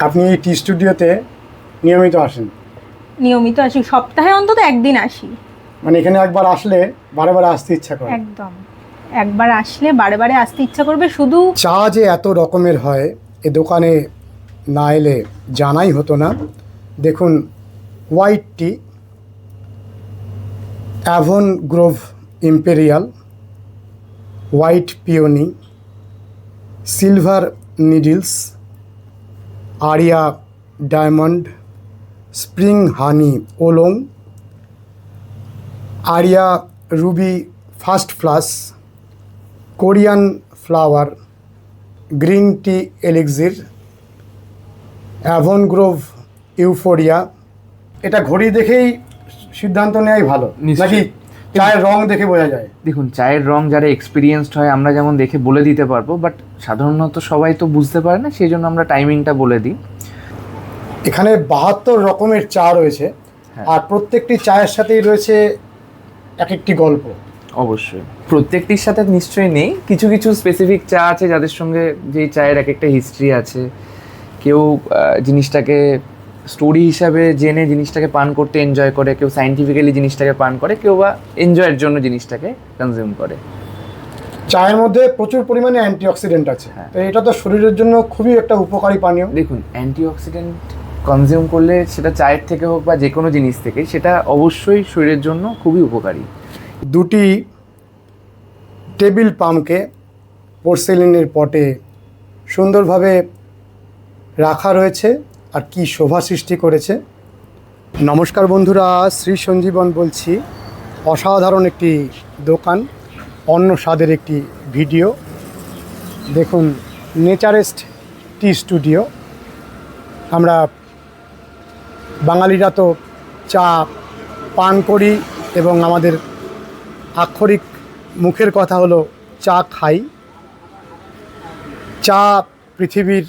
আপনি এই টি স্টুডিওতে নিয়মিত আসেন? নিয়মিত আসি, সপ্তাহে অন্তত একদিন আসি। মানে এখানে একবার আসলে বারে বারে আসতে ইচ্ছা করে? একদম, একবার আসলে বারে বারে আসতে ইচ্ছা করবে। শুধু চা যে এত রকমের হয় এ দোকানে না এলে জানাই হতো না। দেখুন, white tea, Avon Grove imperial, white peony, silver needles, Arya diamond, spring honey oolong, Arya ruby first flush, Korean flower, green tea elixir, Avon Grove euphoria. এটা ঘড়ি দেখেই সিদ্ধান্ত নেওয়াই ভালো, নাকি চায়ের রং দেখে বোঝা যায়? দেখুন, চায়ের রং যারা এক্সপিরিয়েন্সড হয় আমরা যেমন দেখে বলে দিতে পারবো, বাট সাধারণত সবাই তো বুঝতে পারে না, সেই জন্য আমরা টাইমিংটা বলে দিই। এখানে 72 রকমের চা রয়েছে, আর প্রত্যেকটি চায়ের সাথেই রয়েছে এক একটি গল্প। অবশ্যই প্রত্যেকটির সাথে নিশ্চয়ই নেই, কিছু কিছু স্পেসিফিক চা আছে যাদের সঙ্গে যেই চায়ের এক একটা হিস্ট্রি আছে। কেউ জিনিসটাকে স্টোরি হিসাবে জেনে জিনিসটাকে পান করতে এনজয় করে, কেউ সায়েন্টিফিক্যালি জিনিসটাকে পান করে, কেউ বা এনজয়ের জন্য জিনিসটাকে কনজিউম করে। চায়ের মধ্যে প্রচুর পরিমাণে অ্যান্টিঅক্সিডেন্ট আছে, তো এটা তো শরীরের জন্য খুবই একটা উপকারী পানীয়। দেখুন, অ্যান্টিঅক্সিডেন্ট কনজিউম করলে সেটা চায়ের থেকে হোক বা যে কোনো জিনিস থেকে, সেটা অবশ্যই শরীরের জন্য খুবই উপকারী। দুটি টেবিল পামকে পোর্সেলিনের পটে সুন্দরভাবে রাখা রয়েছে, আর কি শোভা সৃষ্টি করেছে। নমস্কার বন্ধুরা, শ্রী সঞ্জীবন বলছি। অসাধারণ একটি দোকান, অন্য স্বাদের একটি ভিডিও। দেখুন, নেচারেস্ট টি স্টুডিও। আমরা বাঙালিরা তো চা পান করি, এবং আমাদের আক্ষরিক মুখের কথা হলো চা খাই। চা পৃথিবীর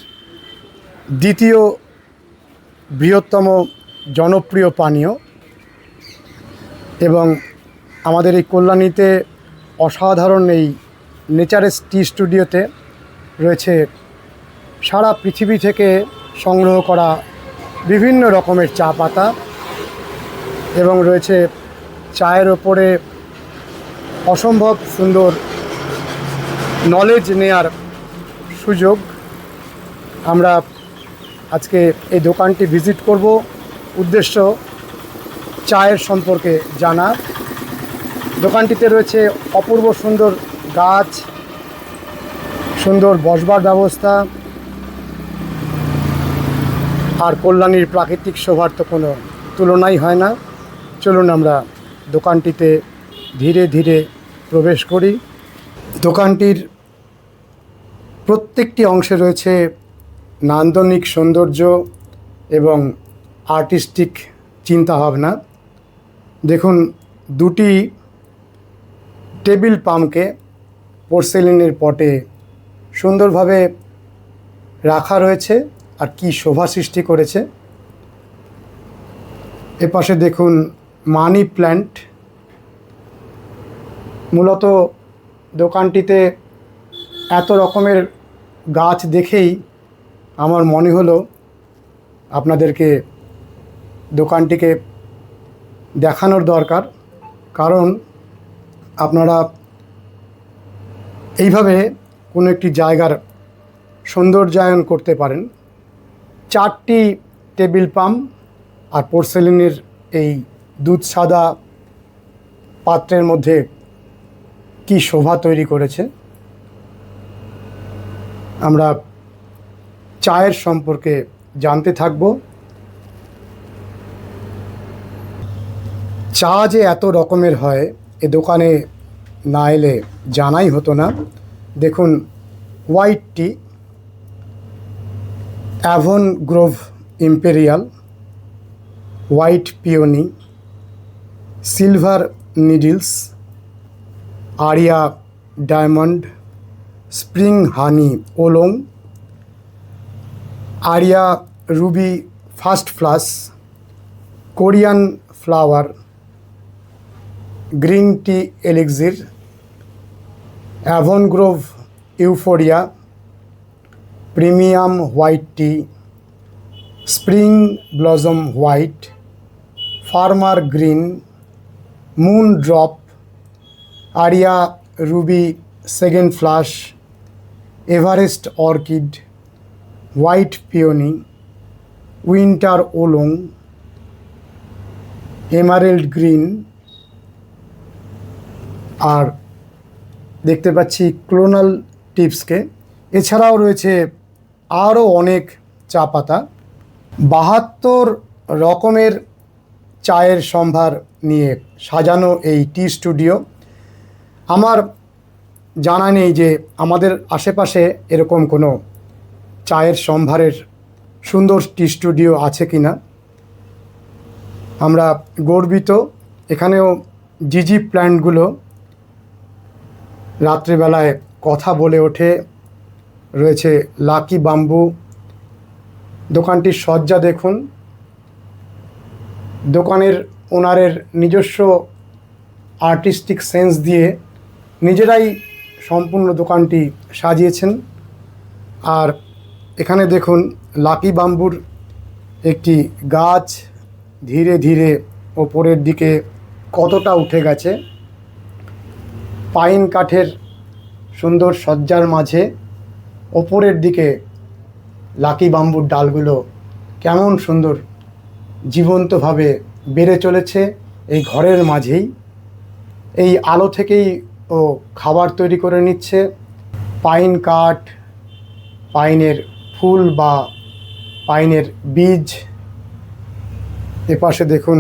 দ্বিতীয় বৃহত্তম জনপ্রিয় পানীয়, এবং আমাদের এই কল্যাণীতে অসাধারণ এই নেচারেস্ট টি স্টুডিওতে রয়েছে সারা পৃথিবী থেকে সংগ্রহ করা বিভিন্ন রকমের চা পাতা, এবং রয়েছে চায়ের ওপরে অসম্ভব সুন্দর নলেজ নেয়ার সুযোগ। আমরা আজকে এই দোকানটি ভিজিট করব, উদ্দেশ্য চায়ের সম্পর্কে জানা। দোকানটিতে রয়েছে অপূর্ব সুন্দর গাছ, সুন্দর বসবার ব্যবস্থা, আর কল্যাণীর প্রাকৃতিক শোভার তো কোনো তুলনাই হয় না। চলুন আমরা দোকানটিতে ধীরে ধীরে প্রবেশ করি। দোকানটির প্রত্যেকটি অংশে রয়েছে নান্দনিক সৌন্দর্য এবং আর্টিস্টিক চিন্তাভাবনা। দেখুন, দুটি টেবিল পামকে পোর্সেলিনের পটে সুন্দরভাবে রাখা রয়েছে, আর কি শোভা সৃষ্টি করেছে। এপাশে দেখুন মানি প্ল্যান্ট। মূলত দোকানটিতে এত রকমের গাছ দেখেই আমার মনে হলো আপনাদেরকে দোকানটিকে দেখানোর দরকার, কারণ আপনারা এইভাবে কোনো একটি জায়গার সৌন্দর্যায়ন করতে পারেন। 4টি টেবিল পাম আর পোর্সেলিনের এই দুধ সাদা পাত্রের মধ্যে কি শোভা তৈরি করেছে। আমরা চায়ের সম্পর্কে জানতে থাকব। চা যে এত রকমের হয় এ দোকানে না এলে জানাই হতো না। দেখুন, white tea, Avon Grove imperial, white peony, silver needles, Arya diamond, spring honey oolong, Arya ruby first flush, Korean flower, green tea elixir, Avon Grove euphoria, premium white tea, spring blossom white, farmer green, moon drop, Arya ruby second flush, Everest orchid, white peony, winter oolong, emerald green, আর দেখতে পাচ্ছি clonal টিপসকে। এছাড়াও রয়েছে আরও অনেক চা পাতা। 72 রকমের চায়ের সম্ভার নিয়ে সাজানো এই টি স্টুডিও। আমার জানা নেই যে আমাদের আশেপাশে এরকম কোনো চায়ের সম্ভারের সুন্দর টি স্টুডিও আছে কি না। আমরা গর্বিত। এখানেও জিজি প্ল্যান্টগুলো রাত্রিবেলায় কথা বলে ওঠে। রয়েছে লাকি বাম্বু। দোকানটির সজ্জা দেখুন। দোকানের ওনারের নিজস্ব আর্টিস্টিক সেন্স দিয়ে নিজেরাই সম্পূর্ণ দোকানটি সাজিয়েছেন। আর এখানে দেখুন লাকি বাম্বুর একটি গাছ ধীরে ধীরে ওপরের দিকে কতটা উঠে গেছে। পাইন কাঠের সুন্দর সজ্জার মাঝে ওপরের দিকে লাকি বাম্বুর ডালগুলো কেমন সুন্দর জীবন্তভাবে বেড়ে চলেছে এই ঘরের মাঝেই। এই আলো থেকেই ও খাবার তৈরি করে নিচ্ছে। পাইন কাঠ, পাইনের ফুল বা পাইনের বীজ। এপাশে দেখুন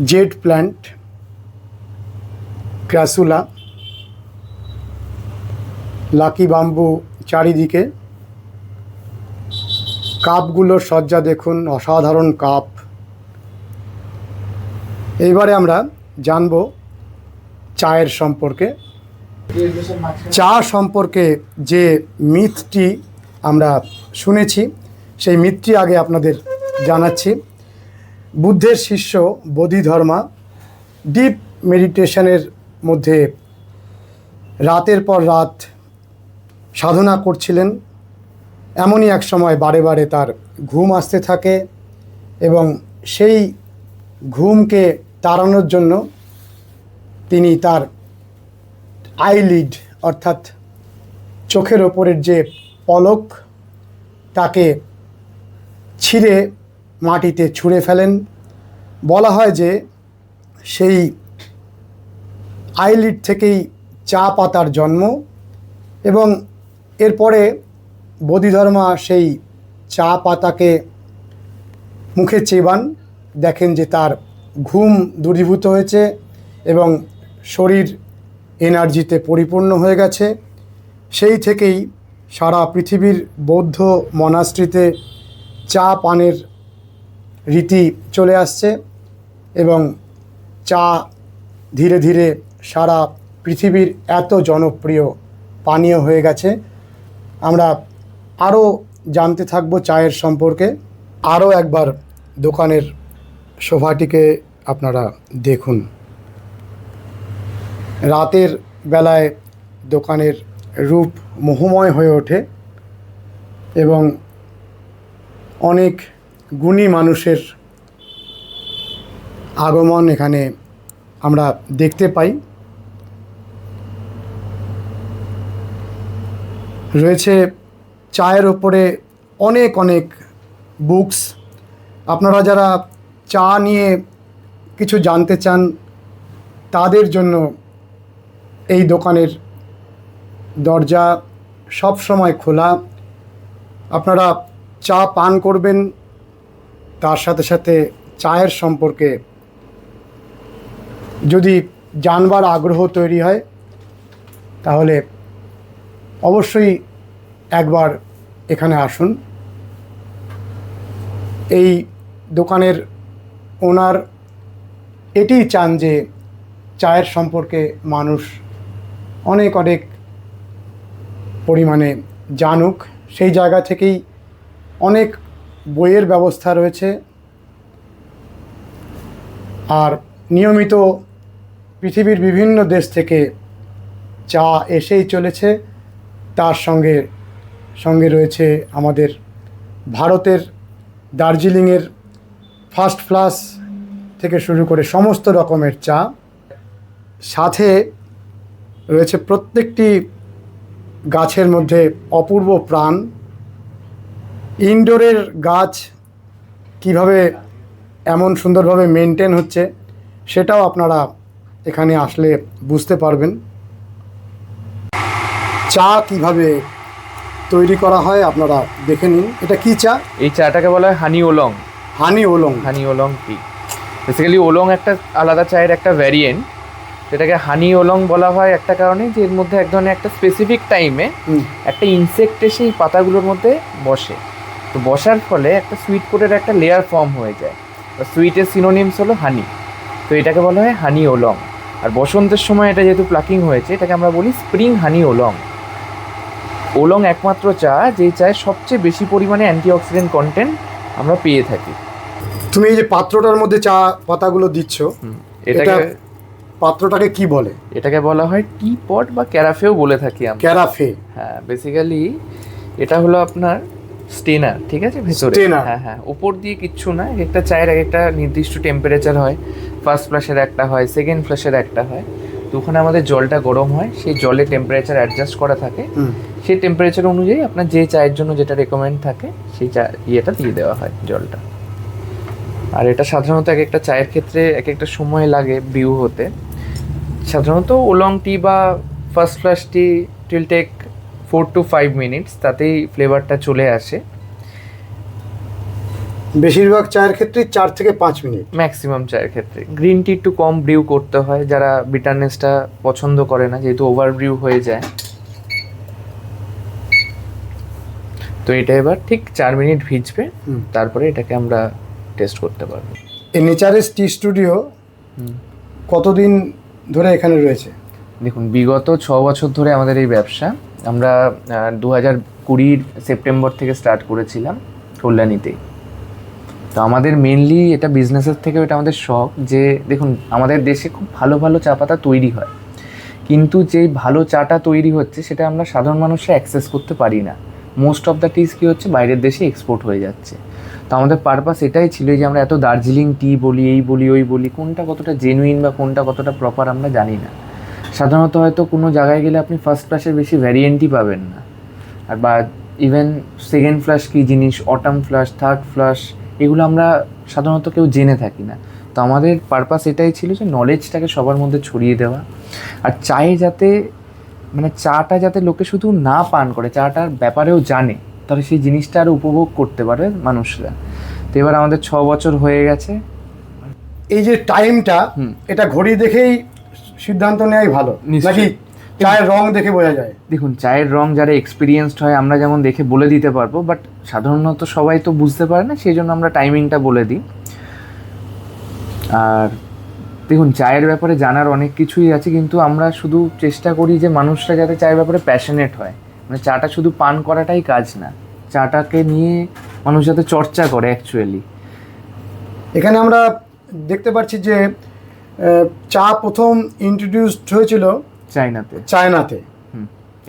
Z plant, crassula, lucky bamboo চারিদিকে। কাপগুলোর সজ্জা দেখুন, অসাধারণ কাপ। এইবারে আমরা জানব চায়ের সম্পর্কে। চা সম্পর্কে যে মিথটি আমরা শুনেছি সেই মিথটি আগে আপনাদের জানাচ্ছি। বুদ্ধের শিষ্য বোধিধর্মা ডিপ মেডিটেশনের মধ্যে রাতের পর রাত সাধনা করছিলেন। এমনই এক সময় বারে বারে তার ঘুম আসতে থাকে এবং সেই ঘুমকে তাড়ানোর জন্য তিনি তার আইলিড অর্থাৎ চোখের ওপরের যে পলক তাকে ছিঁড়ে মাটিতে ছুঁড়ে ফেলেন। বলা হয় যে সেই আইলিড থেকেই চা পাতার জন্ম এবং এরপরে বোধিধর্মা সেই চা পাতাকে মুখে চেবান, দেখেন যে তার ঘুম দূরীভূত হয়েছে এবং শরীর এনার্জিতে পরিপূর্ণ হয়ে গেছে। সেই থেকেই সারা পৃথিবীর বৌদ্ধ মনাস্ট্রিতে চা পানের রীতি চলে আসছে এবং চা ধীরে ধীরে সারা পৃথিবীর এত জনপ্রিয় পানীয় হয়ে গেছে। আমরা আরও জানতে থাকবো চায়ের সম্পর্কে। আরও একবার দোকানের শোভাটিকে আপনারা দেখুন। রাতের বেলায় দোকানের রূপ মোহময় হয়ে ওঠে এবং অনেক গুণী মানুষের আগমন এখানে আমরা দেখতে পাই। রয়েছে চায়ের ওপরে অনেক অনেক বুকস। আপনারা যারা চা নিয়ে কিছু জানতে চান তাদের জন্য এই দোকানের দরজা সব সময় খোলা। আপনারা চা পান করবেন, তার সাথে সাথে চায়ের সম্পর্কে যদি জানবার আগ্রহ তৈরি হয় তাহলে অবশ্যই একবার এখানে আসুন। এই দোকানের ওনার এটিই চান যে চায়ের সম্পর্কে মানুষ অনেক অনেক পরিমাণে জানুক। সেই জায়গা থেকেই অনেক বইয়ের ব্যবস্থা রয়েছে আর নিয়মিত পৃথিবীর বিভিন্ন দেশ থেকে চা এসেই চলেছে। তার সঙ্গে সঙ্গে রয়েছে আমাদের ভারতের দার্জিলিংয়ের ফার্স্ট ফ্লাস থেকে শুরু করে সমস্ত রকমের চা, সাথে রয়েছে প্রত্যেকটি গাছের মধ্যে অপূর্ব প্রাণ। ইনডোরের গাছ কিভাবে এমন সুন্দরভাবে মেনটেন হচ্ছে সেটাও আপনারা এখানে আসলে বুঝতে পারবেন। চা কিভাবে তৈরি করা হয় আপনারা দেখে নিন। এটা কি চা? এই চাটাকে বলা হয় হানি ওলং। হানি ওলং। হানি ওলং টি। বেসিক্যালি ওলং একটা আলাদা চায়ের একটা ভ্যারিয়েন্ট, যেটাকে হানি ওলং বলা হয় একটা কারণে যে এর মধ্যে এক ধরনের একটা স্পেসিফিক টাইমে একটা ইনসেক্ট এসে এই পাতাগুলোর মধ্যে বসে। তো বসার ফলে একটা সুইট কোটের একটা লেয়ার ফর্ম হয়ে যায়। সুইটের সিনোনিমস হলো হানি, তো এটাকে বলা হয় হানি ওলং। আর বসন্তের সময় এটা যেহেতু প্লাকিং হয়েছে, এটাকে আমরা বলি স্প্রিং হানি ওলং। ওলং একমাত্র চা যেই চায়ে সবচেয়ে বেশি পরিমাণে অ্যান্টিঅক্সিডেন্ট কন্টেন্ট আমরা পেয়ে থাকি। তুমি এই যে পাত্রটার মধ্যে চা পাতাগুলো দিচ্ছ, এটাকে পাত্রটাকে কি বলে? এটাকে বলা হয় টি পট বা ক্যারাফেও বলে থাকি আমরা। ক্যারাফে। হ্যাঁ, বেসিক্যালি এটা হলো আপনার স্টেনার, ঠিক আছে, ভেতরে। হ্যাঁ হ্যাঁ, উপর দিয়ে কিচ্ছু না। একটা চায়ের এক একটা নির্দিষ্ট টেম্পারেচার হয়। ফার্স্ট ফ্লাশের একটা হয়, সেকেন্ড ফ্লাশের একটা হয়। তো ওখানে আমাদের জলটা গরম হয়, সেই জলে টেম্পারেচার অ্যাডজাস্ট করা থাকে। সেই টেম্পারেচার অনুযায়ী আপনার যে চায়ের জন্য যেটা রেকমেন্ড থাকে সেই চা ইয়েটা দিয়ে দেওয়া হয়, জলটা। আর এটা সাধারণত এক একটা চায়ের ক্ষেত্রে এক একটা সময় লাগে ব্রিউ হতে। সাধারণত ওলং টি বা first flush tea will take 4 to 5 minutes, তাতেই ফ্লেভারটা চলে আসে। বেশিরভাগ চায়ের ক্ষেত্রে 4 থেকে 5 মিনিট ম্যাক্সিমাম চায়ের ক্ষেত্রে। গ্রিন টি একটু কম ব্রিউ করতে হয়, যারা বিটারনেসটা পছন্দ করে না, যেহেতু ওভার ব্রিউ হয়ে যায়। তো এটা এবার ঠিক 4 মিনিট ভিজবে, তারপরে এটাকে আমরা টেস্ট করতে পারবো। এই নেচারেস টি স্টুডিও কতদিন ধরে এখানে রয়েছে? দেখুন, বিগত 6 বছর ধরে আমাদের এই ব্যবসা। আমরা 2020 সেপ্টেম্বর থেকে স্টার্ট করেছিলাম কল্যাণীতেই। তো আমাদের মেনলি এটা বিজনেসের থেকে এটা আমাদের শখ যে দেখুন, আমাদের দেশে খুব ভালো ভালো চা পাতা তৈরি হয়, কিন্তু যেই ভালো চাটা তৈরি হচ্ছে সেটা আমরা সাধারণ মানুষে অ্যাক্সেস করতে পারি না। মোস্ট অফ দ্য টিস কী হচ্ছে, বাইরের দেশে এক্সপোর্ট হয়ে যাচ্ছে। তো আমাদের পারপাস এটাই ছিল যে আমরা এত দার্জিলিং টি বলি, এই বলি, ওই বলি, কোনটা কতটা জেনুইন বা কোনটা কতটা প্রপার আমরা জানি না। সাধারণত হয়তো কোনো জায়গায় গেলে আপনি ফার্স্ট ফ্লাশের বেশি ভ্যারিয়েন্টই পাবেন না, আর বা ইভেন সেকেন্ড ফ্লাশ কী জিনিস, অটাম ফ্লাশ, থার্ড ফ্লাশ, এগুলো আমরা সাধারণত কেউ জেনে থাকি না। তো আমাদের পারপাস এটাই ছিল যে নলেজটাকে সবার মধ্যে ছড়িয়ে দেওয়া, আর চায়ে যাতে মানে চাটা যাতে লোকে শুধু না পান করে, চাটার ব্যাপারেও জানে, তাহলে সেই জিনিসটা আরও উপভোগ করতে পারে মানুষরা। তো এবার আমাদের 6 বছর হয়ে গেছে। এই যে টাইমটা, এটা ঘড়ি দেখেই সিদ্ধান্ত নেওয়াই ভালো নাকি চায়ের রং দেখে বোঝা যায়? দেখুন, চায়ের রং যারা এক্সপিরিয়েন্সড হয় আমরা যেমন দেখে বলে দিতে পারবো, বাট সাধারণত সবাই তো বুঝতে পারে না, সেই জন্য আমরা টাইমিংটা বলে দিই। আর দেখুন, চায়ের ব্যাপারে জানার অনেক কিছুই আছে, কিন্তু আমরা শুধু চেষ্টা করি যে মানুষরা যাতে চায়ের ব্যাপারে প্যাশনেট হয়। মানে চাটা শুধু পান করাটাই কাজ না, চাটাকে নিয়ে মানুষ যাতে চর্চা করে অ্যাকচুয়ালি। এখানে আমরা দেখতে পাচ্ছি যে চা প্রথম ইন্ট্রোডিউসড হয়েছিল চায়নাতে,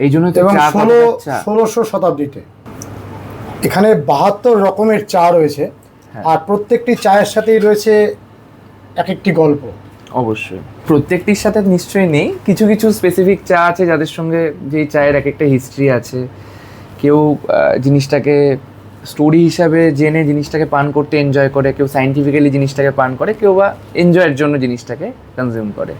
এই জন্য তো এবং চা 1600 শতাব্দীতে। এখানে 72 রকমের চা রয়েছে, আর প্রত্যেকটি চায়ের সাথেই রয়েছে এক একটি গল্প। অবশ্যই প্রত্যেকটির সাথে নিশ্চয়ই নেই, কিছু কিছু স্পেসিফিক চা আছে যাদের সঙ্গে যেই চায়ের এক একটা হিস্ট্রি আছে। কেউ জিনিসটাকে স্টোরি হিসাবে জেনে জিনিসটাকে পান করতে এনজয় করে, কেউ সায়েন্টিফিক্যালি জিনিসটাকে পান করে, কেউ বা এনজয়ের জন্য জিনিসটাকে কনজিউম করে।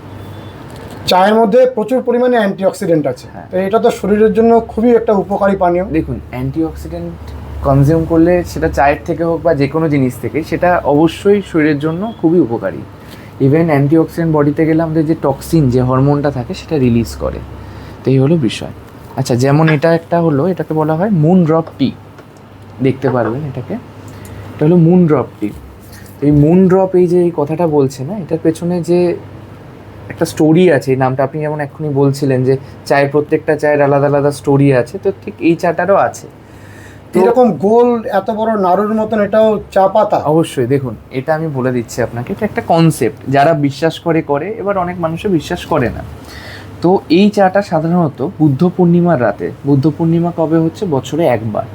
চায়ের মধ্যে প্রচুর পরিমাণে অ্যান্টিঅক্সিডেন্ট আছে, তো এটা তো শরীরের জন্য খুবই একটা উপকারী পানীয়। দেখুন, অ্যান্টিঅক্সিডেন্ট কনজিউম করলে সেটা চায়ের থেকে হোক বা যে কোনো জিনিস থেকে, সেটা অবশ্যই শরীরের জন্য খুবই উপকারী। ইভেন অ্যান্টিঅক্সিডেন্ট বডিতে গেলে আমাদের যে টক্সিন, যে হরমোনটা থাকে, সেটা রিলিজ করে। তো এই হলো বিষয়। আচ্ছা, যেমন এটা একটা হলো, এটাকে বলা হয় মুন ড্রপ টি। দেখতে পারবেন এটা হলো মুন ড্রপ টি। এই মুন ড্রপ, এই যে এই কথাটা বলছে না, এটার পেছনে যে একটা স্টোরি আছে। এই নামটা আপনি যেমন এক্ষুনি বলছিলেন যে চায়ের প্রত্যেকটা চায়ের আলাদা আলাদা স্টোরি আছে, তো ঠিক এই চাটারও আছে। এরকম গোল এত বড় নাড়ুর মতন এটাও চা পাতা? অবশ্যই। দেখুন, এটা আমি বলে দিচ্ছি আপনাকে, এটা একটা কনসেপ্ট। যারা বিশ্বাস করে, এবার অনেক মানুষে বিশ্বাস করে না। তো এই চাটা সাধারণত বুদ্ধ পূর্ণিমার রাতে, বুদ্ধ পূর্ণিমা কবে হচ্ছে? বছরে একবার।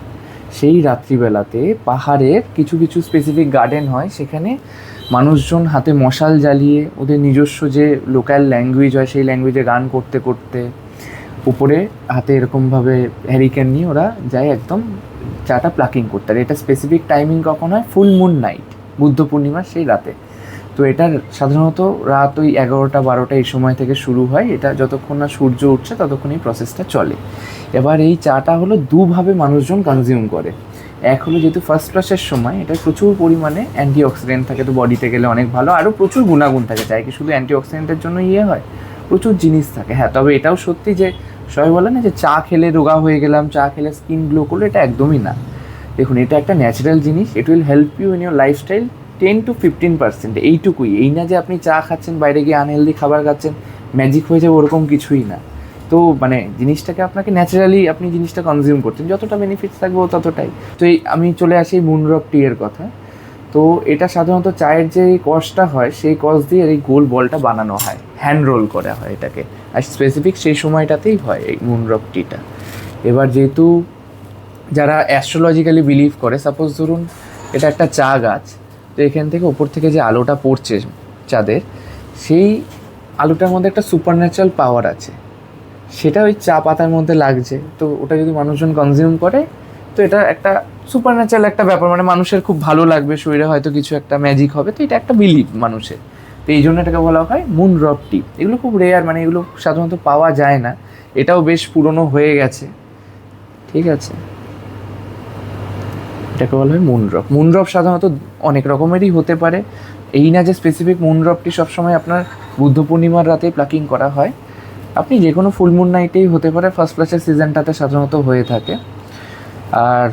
সেই রাত্রিবেলাতে পাহাড়ের কিছু কিছু স্পেসিফিক গার্ডেন হয়, সেখানে মানুষজন হাতে মশাল জ্বালিয়ে ওদের নিজস্ব যে লোকাল ল্যাঙ্গুয়েজ হয় সেই ল্যাঙ্গুয়েজে গান করতে করতে উপরে হাতে এরকমভাবে হ্যারিকেন নিয়ে ওরা যায় একদম চাটা প্লাকিং করতে। আর এটা স্পেসিফিক টাইমিং কখন হয়? ফুল মুন নাইট, বুদ্ধ পূর্ণিমার সেই রাতে। তো এটা সাধারণত রাত ওই 11টা-12টা এই সময় থেকে শুরু হয়। এটা যতক্ষণ না সূর্য উঠছে ততক্ষণ এই প্রসেসটা চলে। এবার এই চাটা হলো দুভাবে মানুষজন কনজিউম করে। এক হলো যেহেতু ফার্স্ট ফ্লাশের সময় এটা প্রচুর পরিমাণে অ্যান্টিঅক্সিডেন্ট থাকে, তো বডিতে গেলে অনেক ভালো, আরও প্রচুর গুণাগুণ থাকে। চাই কি শুধু অ্যান্টিঅক্সিডেন্টের জন্য হয়, প্রচুর জিনিস থাকে। হ্যাঁ, তবে এটাও সত্যি যে সবাই বলে না যে চা খেলে রোগা হয়ে গেলাম, চা খেলে স্কিন গ্লো করলো, এটা একদমই না। দেখুন, এটা একটা ন্যাচারাল জিনিস। It will help you in your lifestyle 10-15%, এইটুকুই। এই না যে আপনি চা খাচ্ছেন, বাইরে গিয়ে আনহেলদি খাবার খাচ্ছেন, ম্যাজিক হয়ে যাবে, ওরকম কিছুই না। তো মানে জিনিসটাকে আপনাকে ন্যাচারালি আপনি জিনিসটা কনজিউম করছেন, যতটা বেনিফিটস থাকবে ততটাই। তো এই আমি চলে আসি মুনড্রপ টি এর কথা। তো এটা সাধারণত চায়ের যে কসটা হয় সেই কস দিয়ে এই গোল বলটা বানানো হয়, হ্যান্ড রোল করা হয় এটাকে, আর স্পেসিফিক সেই সময়টাতেই হয় এই মুনড্রপ টিটা। এবার যেহেতু যারা অ্যাস্ট্রোলজিক্যালি বিলিভ করে, সাপোজ ধরুন এটা একটা চা গাছ, তো এখান থেকে ওপর থেকে যে আলোটা পড়ছে চাঁদের, সেই আলোটার মধ্যে একটা সুপারন্যাচারাল পাওয়ার আছে, সেটা ওই চা পাতার মধ্যে লাগছে। তো ওটা যদি মানুষজন কনজিউম করে, তো এটা একটা সুপারন্যাচারাল একটা ব্যাপার, মানে মানুষের খুব ভালো লাগবে, শরীরে হয়তো কিছু একটা ম্যাজিক হবে। তো এটা একটা বিলিভ মানুষের। তো এই জন্য এটাকে বলা হয় মুনড্রপ টি। এগুলো খুব রেয়ার, মানে এগুলো সাধারণত পাওয়া যায় না। এটাও বেশ পুরনো হয়ে গেছে, ঠিক আছে। এটাকে বলা হয় মুনড্রপ। মুনড্রপ সাধারণত অনেক রকমেরই হতে পারে, এই না যে স্পেসিফিক মুনড্রপটি সবসময় আপনার বুদ্ধ পূর্ণিমার রাতে প্লাকিং করা হয়। আপনি যে কোনো ফুল মুন নাইটেই হতে পারে, ফার্স্ট ফ্লাশের সিজনটাতে সাধারণত হয়ে থাকে। আর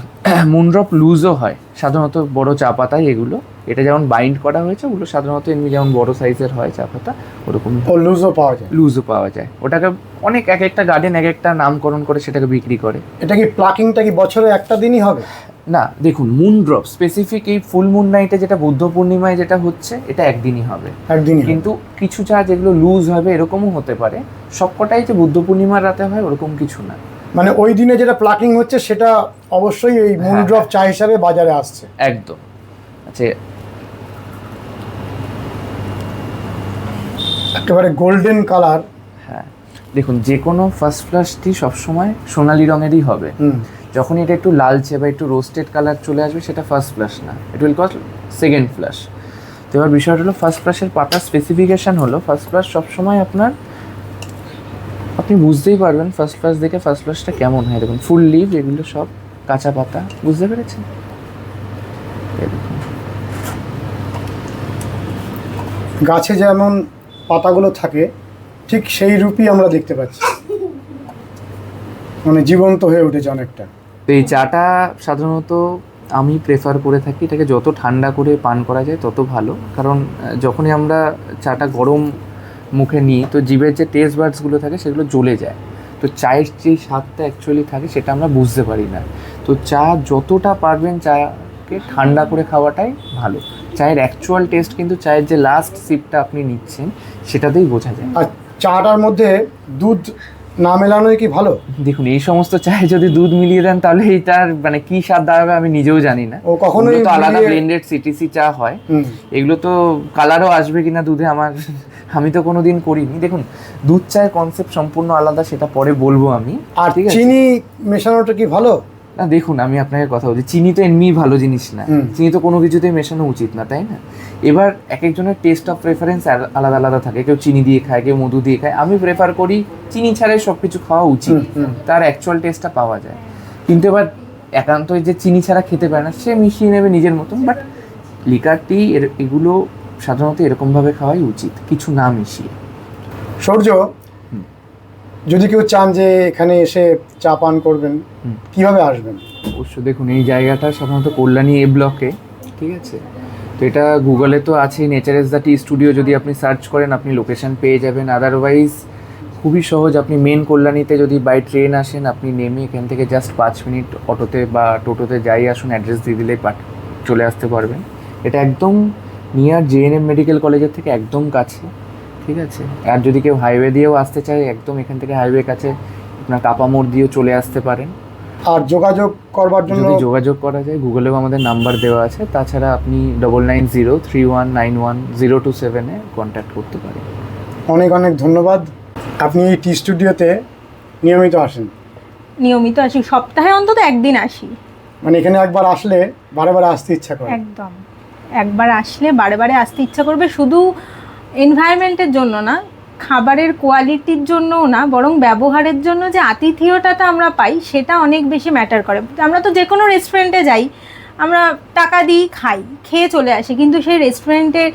মুনড্রপ লুজও হয় সাধারণত বড় চা পাতায় এগুলো। এটা যেমন বাইন্ড করা হয়েছে, ওগুলো সাধারণত এমনি যেমন বড় সাইজের হয় চা পাতা, ওরকম লুজও পাওয়া যায়। লুজও পাওয়া যায়। ওটাকে অনেক এক একটা গার্ডেন এক একটা নামকরণ করে সেটাকে বিক্রি করে। এটা কি প্লাকিংটা কি বছরে একটা দিনই হবে? না, দেখুন, মুনড্রপ স্পেসিফিক এই ফুল মুন নাইটে যেটা বুদ্ধ পূর্ণিমায় যেটা হচ্ছে, এটা একদিনই হবে, একদিনই। কিন্তু কিছু চা যেগুলো লুজ হবে এরকমও হতে পারে। সবকটাই যে বুদ্ধ পূর্ণিমার রাতে হয় ওরকম কিছু না। মানে ওই দিনে যেটা প্লাকিং হচ্ছে সেটা অবশ্যই এই মুনড্রপ চা হিসাবে বাজারে আসছে। একদম। আচ্ছা, একেবারে গোল্ডেন কালার। হ্যাঁ, দেখুন, যে কোনো ফার্স্ট ফ্লাশটি সবসময় সোনালি রঙেরই হবে। যখন এটা একটু লালচে বা একটু রোস্টেড কালার চলে আসবে, সেটা ফার্স্ট ফ্লাশ না, it will call second flush. তো এবার বিষয়টা হলো, ফার্স্ট ফ্লাশের পাতার স্পেসিফিকেশান হলো, ফার্স্ট ফ্লাশ সবসময় আপনার, আপনি বুঝতেই পারবেন ফার্স্ট ফ্লাশ দেখে ফার্স্ট ফ্লাশটা কেমন হয়। দেখুন, ফুল লিভ, এগুলো সব কাঁচা পাতা, বুঝতে পেরেছেন? গাছে যেমন পাতাগুলো থাকে ঠিক সেই রূপই আমরা দেখতে পাচ্ছি, মানে জীবন্ত হয়ে উঠেছে অনেকটা। তো এই চাটা সাধারণত আমি প্রেফার করে থাকি, এটাকে যত ঠান্ডা করে পান করা যায় তত ভালো। কারণ যখনই আমরা চাটা গরম মুখে নিই, তো জিভের যে টেস্ট বাডসগুলো থাকে সেগুলো জ্বলে যায়। তো চায়ের যে স্বাদটা অ্যাকচুয়ালি থাকে সেটা আমরা বুঝতে পারি না। তো চা যতটা পারবেন চাকে ঠান্ডা করে খাওয়াটাই ভালো। চায়ের অ্যাকচুয়াল টেস্ট কিন্তু চায়ের যে লাস্ট সিপটা আপনি নিচ্ছেন সেটাতেই বোঝা যায়। আর চাটার মধ্যে দুধ না মেলানোই কি ভালো? দেখুন, এই সমস্ত চায়ে যদি দুধ মিলিয়ে দেন তাহলে এইটার মানে কি স্বাদ দাঁড়াবে আমি নিজেও জানি না। ও কখনোই তো আলাদা ব্লেন্ডেড সিটিসি চা হয়, এগুলো তো কালারও আসবে কিনা দুধে আমি তো কোনোদিন করিনি। দেখুন, দুধ চায়ের কনসেপ্ট সম্পূর্ণ আলাদা, সেটা পরে বলবো আমি। আর ঠিক আছে, চিনি মেশানোটা কি ভালো? না দেখুন, আমি আপনাকে কথা বলছি, চিনি তো এমনি ভালো জিনিস না, চিনি তো কোনো কিছুতেই মেশানো উচিত না, তাই না? এবার এক একজনের টেস্ট অফ প্রেফারেন্স আলাদা আলাদা থাকে, কেউ চিনি দিয়ে খায়, কেউ মধু দিয়ে খায়। আমি প্রেফার করি চিনি ছাড়াই সব কিছু খাওয়া উচিত, তার অ্যাকচুয়াল টেস্টটা পাওয়া যায়। কিন্তু এবার একান্ত যে চিনি ছাড়া খেতে পারে না, সে মিশিয়ে নেবে নিজের মতন। বাট লিকার টি এগুলো সাধারণত এরকমভাবে খাওয়াই উচিত, কিছু না মিশিয়ে। সূর্য, যদি কেউ চান যে এখানে এসে চা পান করবেন, কিভাবে আসবেন? অবশ্য দেখুন, এই জায়গাটা সাধারণত কল্যাণী এ ব্লকে, ঠিক আছে। তো এটা গুগলে তো আছে, nature is the T studio, যদি আপনি সার্চ করেন আপনি লোকেশন পেয়ে যাবেন। আদারওয়াইজ খুবই সহজ, আপনি মেন কল্যাণীতে যদি বাই ট্রেন আসেন, আপনি নেমে এখান থেকে জাস্ট 5 মিনিট অটোতে বা টোটোতে যাই আসুন, অ্যাড্রেস দিয়ে দিলেই চলে আসতে পারবেন। এটা একদম নিয়ার জেএনএম মেডিকেল কলেজের থেকে একদম কাছে, ঠিক আছে। আর যদি কেউ হাইওয়ে দিয়েও আসতে চায়, একদম এখান থেকে হাইওয়ে কাছে, আপনার কাপা মোড় দিয়েও চলে আসতে পারেন। আর যোগাযোগ করবার জন্য যদি যোগাযোগ করা যায় গুগলেও আমাদের নাম্বার দেওয়া আছে, তাছাড়া আপনি 9903191027 কন্ট্যাক্ট করতে পারেন। অনেক অনেক ধন্যবাদ। আপনি এই টি স্টুডিওতে নিয়মিত আসেন? নিয়মিত আসি, সপ্তাহে অন্তত একদিন আসি। মানে এখানে একবার আসলে বারে বারে আসতে ইচ্ছা করে? একদম, একবার আসলে বারে বারে আসতে ইচ্ছা করবে। শুধু এনভায়রনমেন্টের জন্য না, খাবারের কোয়ালিটির জন্যও না, বরং ব্যবহারের জন্য যে আতিথেয়তাটা আমরা পাই সেটা অনেক বেশি ম্যাটার করে। আমরা তো যে কোনো রেস্টুরেন্টে যাই, আমরা টাকা দিই, খাই, খেয়ে চলে আসি, কিন্তু সেই রেস্টুরেন্টের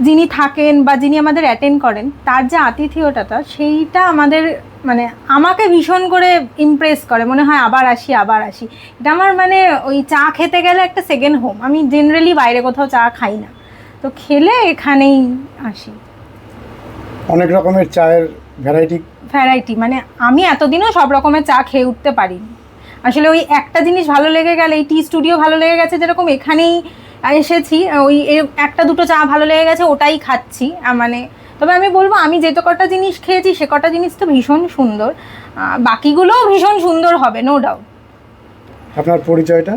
যিনি থাকেন বা যিনি আমাদের অ্যাটেন্ড করেন তার যে আতিথেয়তাটা, সেইটা আমাদের মানে আমাকে ভীষণ করে ইমপ্রেস করে, মনে হয় আবার আসি আবার আসি। এটা আমার মানে ওই চা খেতে গেলে একটা সেকেন্ড হোম। আমি জেনারেলি বাইরে কোথাও চা খাই না, তো খেলে এখানেই আসি। অনেক রকমের চায়ের ভ্যারাইটি, মানে আমি এতদিনও সব রকমের চা খেয়ে উঠতে পারিনি। আসলে ওই একটা জিনিস ভালো লেগে গেলে, এই টি স্টুডিও ভালো লেগে গেছে, যেরকম এখানেই এসেছি, ওই একটা দুটো চা ভালো লেগে গেছে, ওটাই খাচ্ছি। মানে তবে আমি বলবো, আমি যে কটা জিনিস খেয়েছি সে কটা জিনিস তো ভীষণ সুন্দর, বাকিগুলোও ভীষণ সুন্দর হবে, নো ডাউট। আপনার পরিচয়টা?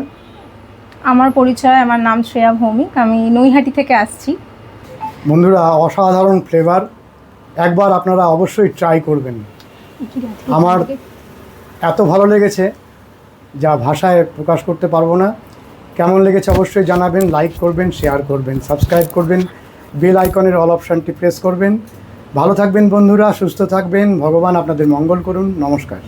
আমার পরিচয়, আমার নাম শ্রেয়া ভৌমিক, আমি নৈহাটি থেকে আসছি। বন্ধুরা, অসাধারণ ফ্লেভার, একবার আপনারা অবশ্যই ট্রাই করবেন। আমার এত ভালো লেগেছে যা ভাষায় প্রকাশ করতে পারবো না। কেমন লেগেছে অবশ্যই জানাবেন, লাইক করবেন, শেয়ার করবেন, সাবস্ক্রাইব করবেন, বেল আইকনের অল অপশানটি প্রেস করবেন। ভালো থাকবেন বন্ধুরা, সুস্থ থাকবেন, ভগবান আপনাদের মঙ্গল করুন। নমস্কার।